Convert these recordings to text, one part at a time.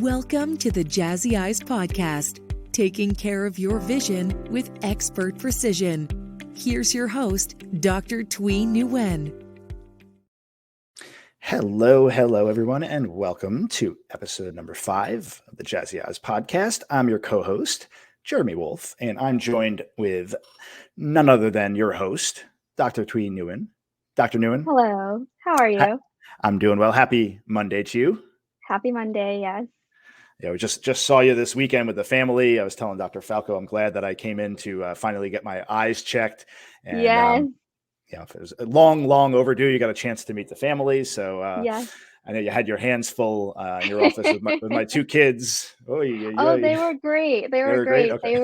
Welcome to the Jazzy Eyes Podcast, taking care of your vision with expert precision. Here's your host, Dr. Thuy Nguyen. Hello, everyone, and welcome to episode number 5 of the Jazzy Eyes Podcast. I'm your co-host, Jeremy Wolf, and I'm joined with none other than your host, Dr. Thuy Nguyen. Dr. Nguyen. Hello, how are you? I'm doing well. Happy Monday to you. Happy Monday, yes. Yeah, we just saw you this weekend with the family. I was telling Dr. Falco, I'm glad that I came in to finally get my eyes checked. And, yes. It was long overdue. You got a chance to meet the family. So yes. I know you had your hands full in your office with my 2 kids. Oh, they were great. They were great. Okay.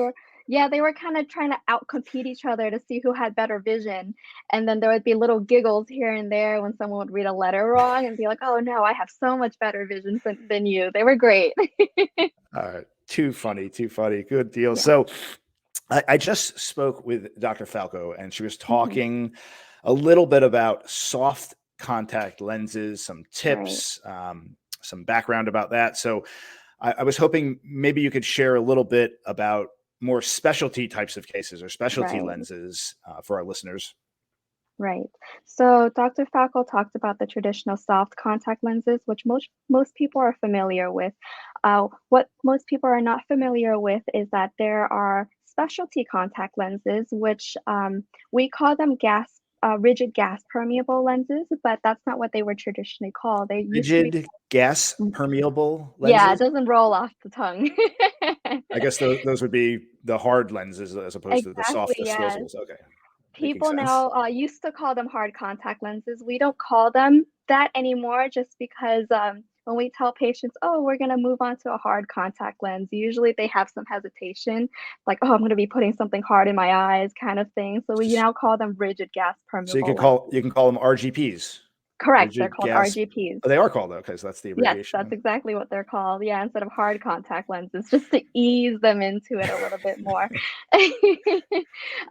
They were kind of trying to outcompete each other to see who had better vision. And then there would be little giggles here and there when someone would read a letter wrong and be like, oh no, I have so much better vision than you. They were great. All right. Too funny. Good deal. Yeah. So I just spoke with Dr. Falco, and she was talking a little bit about soft contact lenses, some tips, some background about that. So I was hoping maybe you could share a little bit about more specialty types of cases or specialty lenses for our listeners. Right. So Dr. Falco talked about the traditional soft contact lenses, which most people are familiar with. What most people are not familiar with is that there are specialty contact lenses, which we call them rigid gas permeable lenses, but that's not what they were traditionally called. They used to be Rigid gas permeable lenses? Yeah, it doesn't roll off the tongue. I guess those would be the hard lenses as opposed to the soft disposables. Okay. People now used to call them hard contact lenses. We don't call them that anymore just because when we tell patients, oh, we're going to move on to a hard contact lens, usually they have some hesitation, like, oh, I'm going to be putting something hard in my eyes kind of thing. So we now call them rigid gas permeable. So you can call them RGPs. Correct. They're called RGPs. Oh, they are called, okay. So that's the abbreviation. Yes, that's exactly what they're called. Yeah, instead of hard contact lenses, just to ease them into it a little bit more.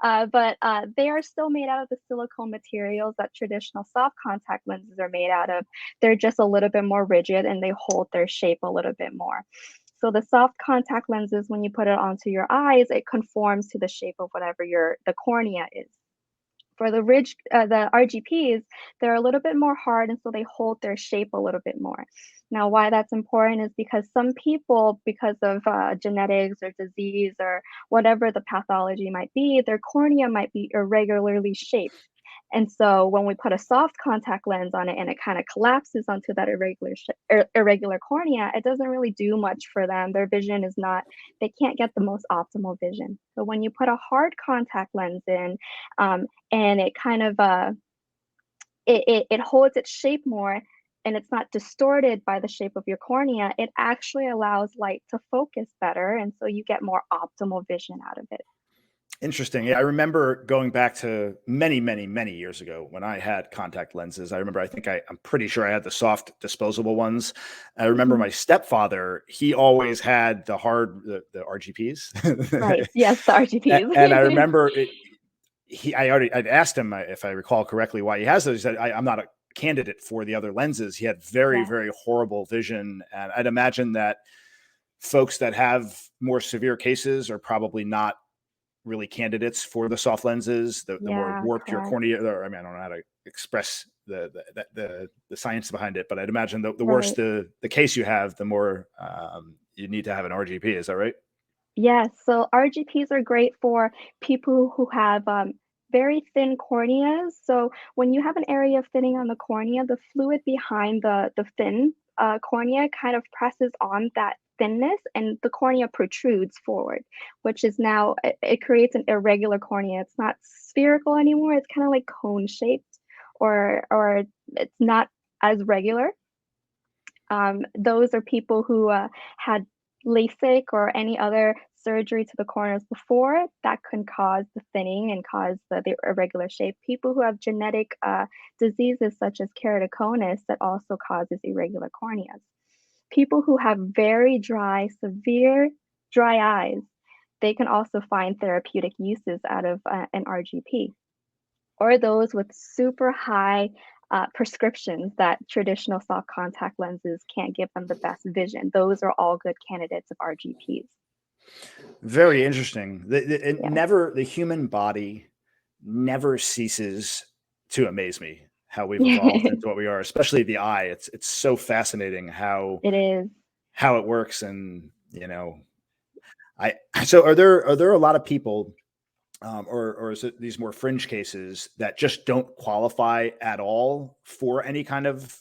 But they are still made out of the silicone materials that traditional soft contact lenses are made out of. They're just a little bit more rigid and they hold their shape a little bit more. So the soft contact lenses, when you put it onto your eyes, it conforms to the shape of whatever the cornea is. For the RGPs, they're a little bit more hard, and so they hold their shape a little bit more. Now, why that's important is because some people, because of genetics or disease or whatever the pathology might be, their cornea might be irregularly shaped. And so when we put a soft contact lens on it and it kind of collapses onto that irregular cornea, it doesn't really do much for them. Their vision is not, they can't get the most optimal vision. But when you put a hard contact lens in, and it kind of, it holds its shape more and it's not distorted by the shape of your cornea, it actually allows light to focus better. And so you get more optimal vision out of it. Interesting. Yeah, I remember going back to many years ago when I had contact lenses. I'm pretty sure I had the soft disposable ones. I remember my stepfather, he always had the RGPs. Right. Yes, the RGPs. And I remember I'd asked him, if I recall correctly, why he has those. He said, I'm not a candidate for the other lenses. He had very horrible vision. And I'd imagine that folks that have more severe cases are probably not really candidates for the soft lenses, the more warped your cornea, I don't know how to express the science behind it, but I'd imagine the worse the case you have, the more you need to have an RGP. Is that right? Yes. So RGPs are great for people who have very thin corneas. So when you have an area of thinning on the cornea, the fluid behind the thin cornea kind of presses on that thinness and the cornea protrudes forward, which is now, it creates an irregular cornea. It's not spherical anymore. It's kind of like cone shaped or it's not as regular. Those are people who had Lasik or any other surgery to the corneas before that can cause the thinning and cause the irregular shape. People who have genetic diseases such as keratoconus that also causes irregular corneas. People who have very severe dry eyes, they can also find therapeutic uses out of an RGP. Or those with super high prescriptions that traditional soft contact lenses can't give them the best vision. Those are all good candidates of RGPs. Very interesting. Yeah. The human body never ceases to amaze me how we've evolved into what we are, especially the eye. It's so fascinating how It is. it works. And, so are there a lot of people, or is it these more fringe cases that just don't qualify at all for any kind of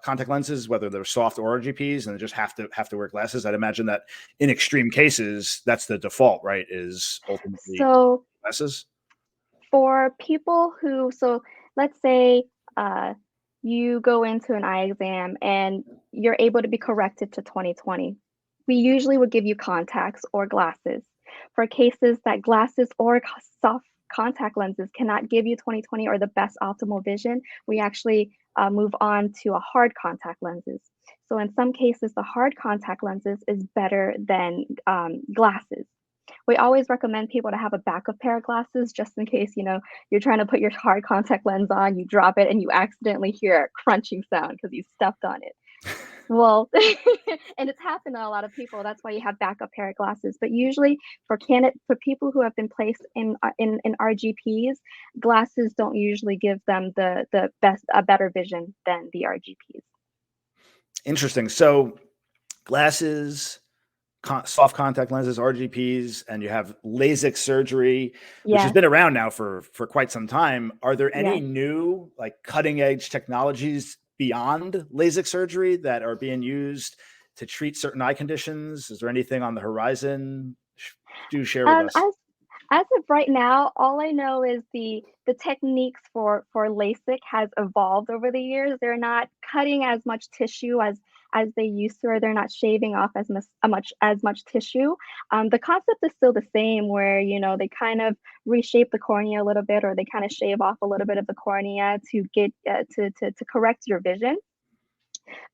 contact lenses, whether they're soft or RGPs, and they just have to wear glasses? I'd imagine that in extreme cases, that's the default, right? Is ultimately So glasses. for people who, so let's say you go into an eye exam and you're able to be corrected to 20/20. We usually would give you contacts or glasses. For cases that glasses or soft contact lenses cannot give you 20/20 or the best optimal vision, we actually move on to a hard contact lenses. So in some cases, the hard contact lenses is better than glasses. We always recommend people to have a backup pair of glasses just in case, you're trying to put your hard contact lens on, you drop it, and you accidentally hear a crunching sound because you stepped on it. Well, and it's happened to a lot of people. That's why you have backup pair of glasses. But usually for people who have been placed in RGPs, glasses don't usually give them the better vision than the RGPs. Interesting. So glasses, soft contact lenses, RGPs, and you have LASIK surgery, which has Yes, been around now for quite some time. Are there any yes. new, like, cutting edge technologies beyond LASIK surgery that are being used to treat certain eye conditions? Is there anything on the horizon? Do share with us. As of right now, all I know is the techniques for LASIK has evolved over the years. They're not cutting as much tissue as they used to, or they're not shaving off as much tissue. The concept is still the same, where they kind of reshape the cornea a little bit, or they kind of shave off a little bit of the cornea to get to correct your vision.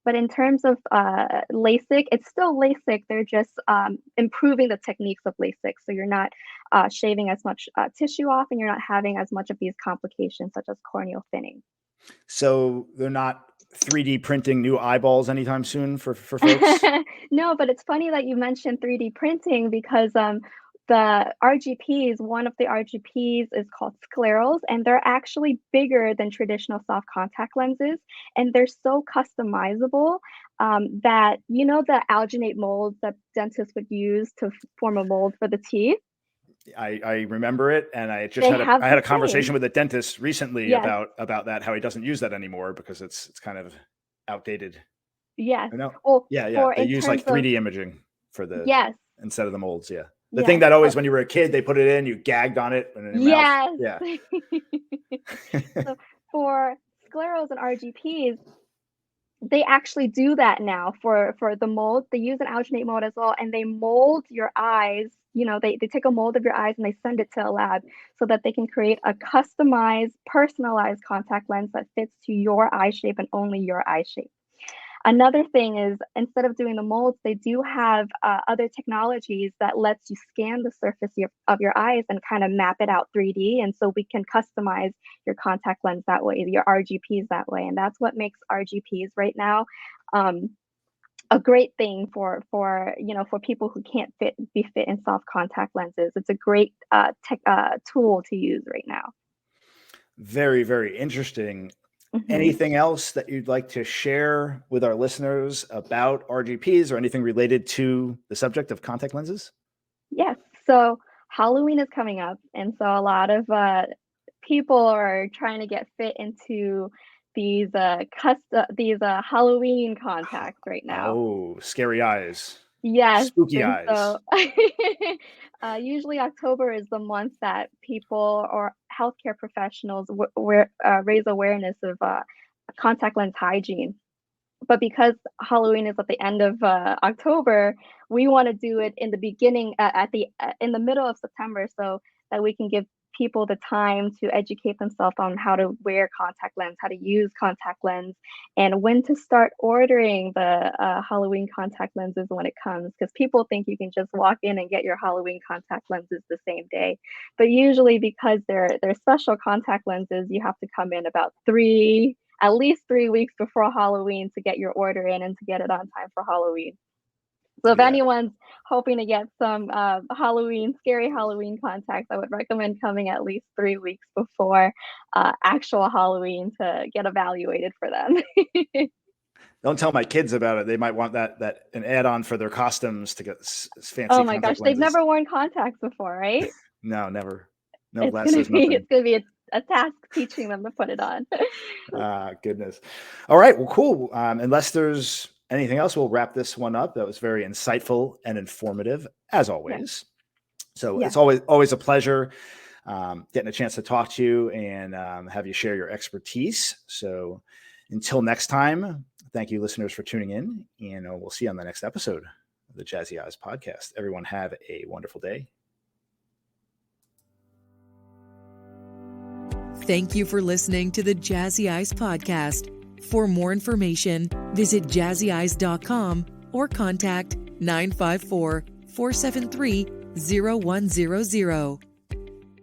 But in terms of LASIK, it's still LASIK. They're just improving the techniques of LASIK. So you're not shaving as much tissue off, and you're not having as much of these complications such as corneal thinning. So they're not 3D printing new eyeballs anytime soon for folks? No, but it's funny that you mentioned 3D printing because the RGPs, one of the RGPs is called sclerals, and they're actually bigger than traditional soft contact lenses, and they're so customizable that the alginate molds that dentists would use to form a mold for the teeth. I remember it, and I just They had have a the conversation same. with a dentist recently Yes, about that, how he doesn't use that anymore because it's kind of outdated. yes. I know. Well, Yeah. for They in use terms like of 3D imaging for yes, instead of the molds. Yeah. The thing yes, that but always, when you were a kid, they put it in, you gagged on it and in your mouth. yes. Yeah. So for sclerals and RGPs, they actually do that now for the mold. They use an alginate mold as well, and they mold your eyes. They take a mold of your eyes and they send it to a lab so that they can create a customized, personalized contact lens that fits to your eye shape and only your eye shape. Another thing is, instead of doing the molds, they do have other technologies that lets you scan the surface of your eyes and kind of map it out 3D. And so we can customize your contact lens that way, your RGPs that way. And that's what makes RGPs right now a great thing for people who can't be fit in soft contact lenses. It's a great tool to use right now. Very, very interesting. Mhm. Anything else that you'd like to share with our listeners about RGPs or anything related to the subject of contact lenses? Yes. So Halloween is coming up, and so a lot of people are trying to get fit into these Halloween contacts right now. Oh, scary eyes, Yes, spooky and eyes. so usually October is the month that people or healthcare professionals raise awareness of contact lens hygiene. But because Halloween is at the end of October, we want to do it in the beginning, in the middle of September, so that we can give people the time to educate themselves on how to wear contact lens, how to use contact lens, and when to start ordering the Halloween contact lenses when it comes. Because people think you can just walk in and get your Halloween contact lenses the same day, but usually because they're special contact lenses, you have to come in about 3 at least 3 weeks before Halloween to get your order in and to get it on time for Halloween. So if Yeah. anyone's hoping to get some scary Halloween contacts, I would recommend coming at least 3 weeks before actual Halloween to get evaluated for them. Don't tell my kids about it. They might want that an add-on for their costumes to get fancy Oh my contact gosh, they've lenses. never worn contacts before, right? No, never. No It's glasses, gonna nothing. be a task teaching them to put it on. Goodness. All right. Well, cool. Unless there's anything else, we'll wrap this one up. That was very insightful and informative, as always. So Yeah. it's always a pleasure getting a chance to talk to you and have you share your expertise. So until next time, thank you, listeners, for tuning in, and we'll see you on the next episode of the Jazzy Eyes podcast. Everyone have a wonderful day. Thank you for listening to the Jazzy Eyes podcast. For more information, visit jazzyeyes.com or contact 954-473-0100.